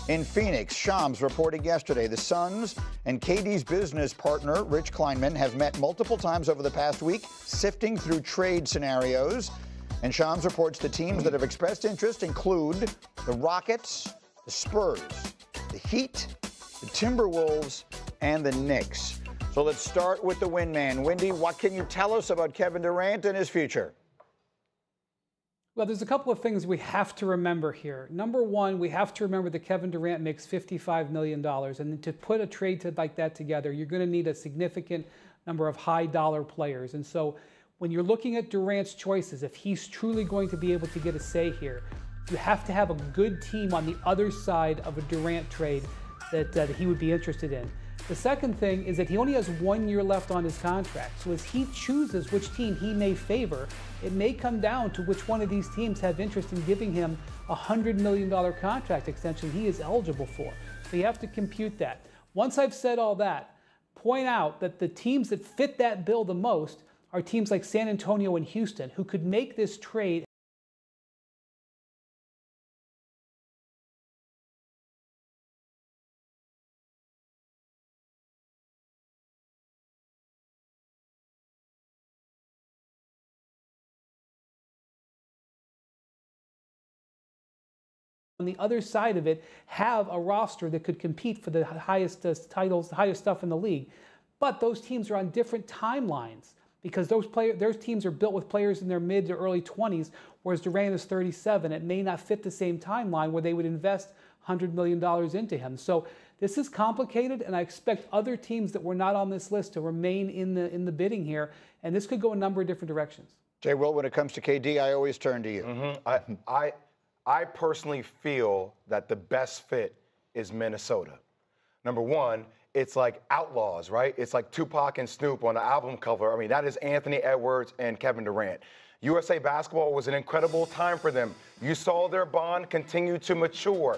In Phoenix, Shams reported yesterday the Suns and KD's business partner, Rich Kleinman, have met multiple times over the past week, sifting through trade scenarios. And Shams reports the teams that have expressed interest include the Rockets, the Spurs, the Heat, the Timberwolves, and the Knicks. So let's start with the Windman. Windy, what can you tell us about Kevin Durant and his future? Well, there's a couple of things we have to remember here. Number one, we have to remember that Kevin Durant makes $55 million. And to put a trade like that together, you're going to need a significant number of high-dollar players. And so when you're looking at Durant's choices, if he's truly going to be able to get a say here, you have to have a good team on the other side of a Durant trade that he would be interested in. The second thing is that he only has 1 year left on his contract. So as he chooses which team he may favor, it may come down to which one of these teams have interest in giving him a $100 million contract extension he is eligible for. So you have to compute that. Once I've said all that, point out that the teams that fit that bill the most are teams like San Antonio and Houston, who could make this trade on the other side of it have a roster that could compete for the highest titles, the highest stuff in the league. But those teams are on different timelines because those teams are built with players in their mid to early 20s, whereas Durant is 37. It may not fit the same timeline where they would invest $100 million into him. So this is complicated, and I expect other teams that were not on this list to remain in the bidding here, and this could go a number of different directions. Jay, Will, when it comes to KD, I always turn to you. I personally feel that the best fit is Minnesota. Number one, it's like Outlaws, right? It's like Tupac and Snoop on the album cover. I mean, that is Anthony Edwards and Kevin Durant. USA Basketball was an incredible time for them. You saw their bond continue to mature.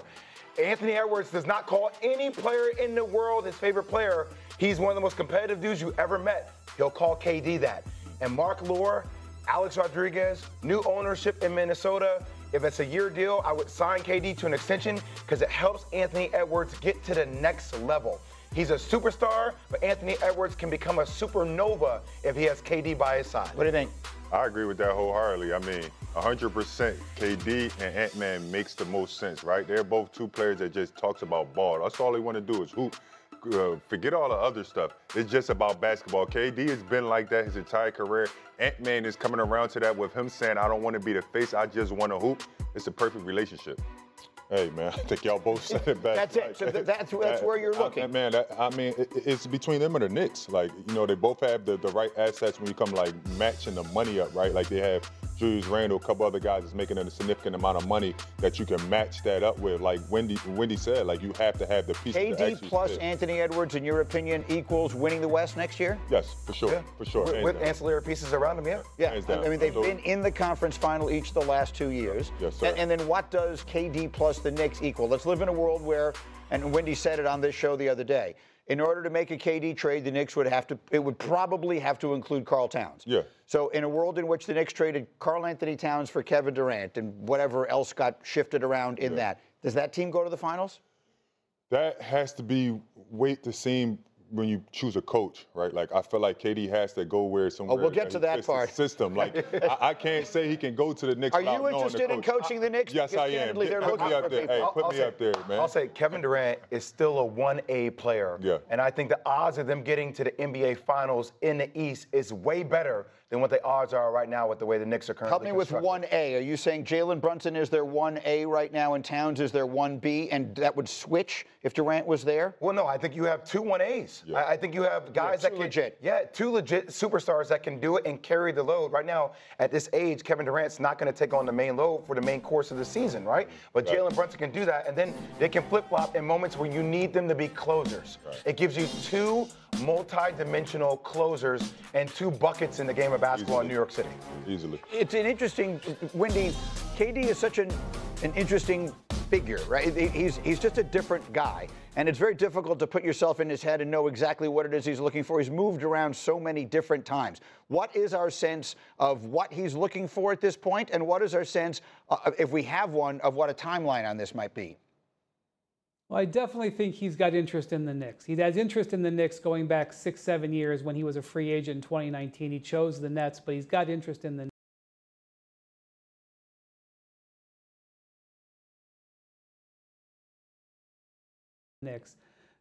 Anthony Edwards does not call any player in the world his favorite player. He's one of the most competitive dudes you ever met. He'll call KD that. And Mark Lore, Alex Rodriguez, new ownership in Minnesota. If it's a year deal, I would sign KD to an extension because it helps Anthony Edwards get to the next level. He's a superstar, but Anthony Edwards can become a supernova if he has KD by his side. What do you think? I agree with that wholeheartedly. I mean, 100% KD and Ant-Man makes the most sense, right? They're both two players that just talks about ball. That's all they want to do is hoop. Forget all the other stuff. It's just about basketball. KD has been like that his entire career. Ant-Man is coming around to that with him saying, I don't want to be the face, I just want to hoop. It's a perfect relationship. Hey, man, I think y'all both said it back. That's it. So that's where you're looking. It's between them and the Knicks. Like, you know, they both have the right assets when you come, like, matching the money up, right? Like, they have Julius Randle, a couple other guys that's making a significant amount of money that you can match that up with. Like Wendy said, like, you have to have the pieces. KD plus Anthony Edwards, in your opinion, equals winning the West next year? Yes, for sure. Yeah. For sure. With ancillary pieces around him, yeah. Yeah, I mean, they've been in the conference final each of the last 2 years. Yes, sir. And then what does KD plus the Knicks equal? Let's live in a world where, and Wendy said it on this show the other day, in order to make a KD trade, the Knicks would probably have to include Karl Towns. Yeah. So in a world in which the Knicks traded Karl Anthony Towns for Kevin Durant and whatever else got shifted around in that, does that team go to the finals? That has to be wait to see when you choose a coach, right? Like, I feel like KD has to go where somewhere. Oh, we'll get to that part. System. Like, I can't say he can go to the Knicks. Are you interested in coaching the Knicks? Yes, I am. Put me up there. Hey, put me up there, man. I'll say Kevin Durant is still a 1A player. Yeah. And I think the odds of them getting to the NBA Finals in the East is way better than what the odds are right now with the way the Knicks are currently Help me with 1A. Are you saying Jalen Brunson is their 1A right now and Towns is their 1B, and that would switch if Durant was there? Well, no, I think you have two 1As. Yeah. I think you have guys that can legit. Yeah, two legit superstars that can do it and carry the load. Right now, at this age, Kevin Durant's not going to take on the main load for the main course of the season, right? But Jalen Brunson can do that, and then they can flip-flop in moments where you need them to be closers. Right. It gives you two multi-dimensional closers and two buckets in the game of basketball in New York City. Easily. It's an interesting, Wendy, KD is such an interesting figure, right? He's just a different guy. And it's very difficult to put yourself in his head and know exactly what it is he's looking for. He's moved around so many different times. What is our sense of what he's looking for at this point? And what is our sense, if we have one, of what a timeline on this might be? Well, I definitely think he's got interest in the Knicks. He has interest in the Knicks going back 6-7 years when he was a free agent in 2019. He chose the Nets, but he's got interest in the Knicks.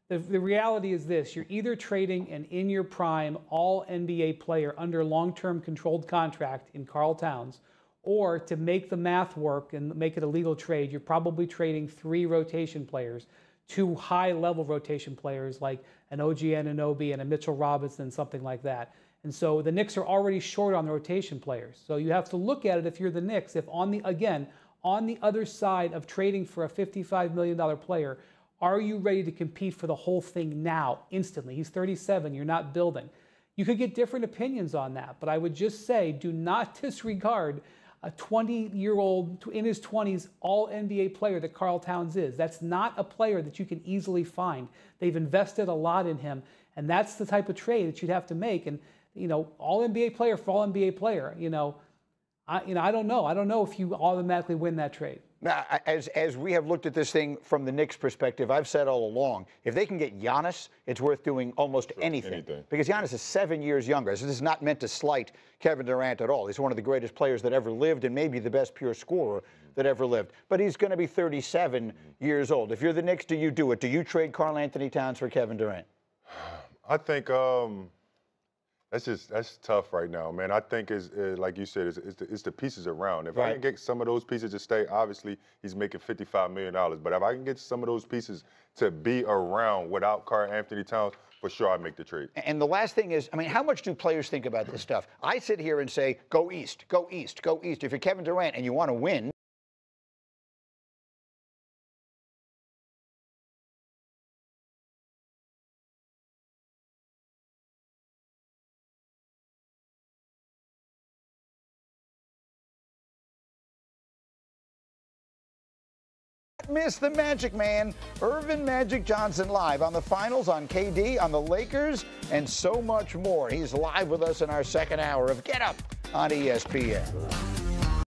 The reality is this: you're either trading an in your prime all NBA player under long-term controlled contract in Karl Towns, or to make the math work and make it a legal trade, you're probably trading 3 rotation players, 2 high-level rotation players like an OG Anunoby and a Mitchell Robinson, something like that. And so the Knicks are already short on the rotation players. So you have to look at it if you're the Knicks, if on the other side of trading for a $55 million player, are you ready to compete for the whole thing now, instantly? He's 37, you're not building. You could get different opinions on that, but I would just say do not disregard a 20-year-old, in his 20s, all-NBA player that Karl Towns is. That's not a player that you can easily find. They've invested a lot in him, and that's the type of trade that you'd have to make. And, all-NBA player for all-NBA player, I don't know. I don't know if you automatically win that trade. Now, as we have looked at this thing from the Knicks' perspective, I've said all along, if they can get Giannis, it's worth doing almost anything. Because Giannis is 7 years younger. So this is not meant to slight Kevin Durant at all. He's one of the greatest players that ever lived and maybe the best pure scorer that ever lived. But he's going to be 37 years old. If you're the Knicks, do you do it? Do you trade Karl Anthony Towns for Kevin Durant? I think that's tough right now, man. I think it's like you said, it's the pieces around. If I can get some of those pieces to stay, obviously he's making $55 million. But if I can get some of those pieces to be around without Karl Anthony Towns, for sure I'd make the trade. And the last thing is, how much do players think about this stuff? I sit here and say, go east, go east, go east. If you're Kevin Durant and you want to win, miss the Magic Man, Irvin Magic Johnson, live on the finals, on KD, on the Lakers, and so much more. He's live with us in our second hour of Get Up on ESPN.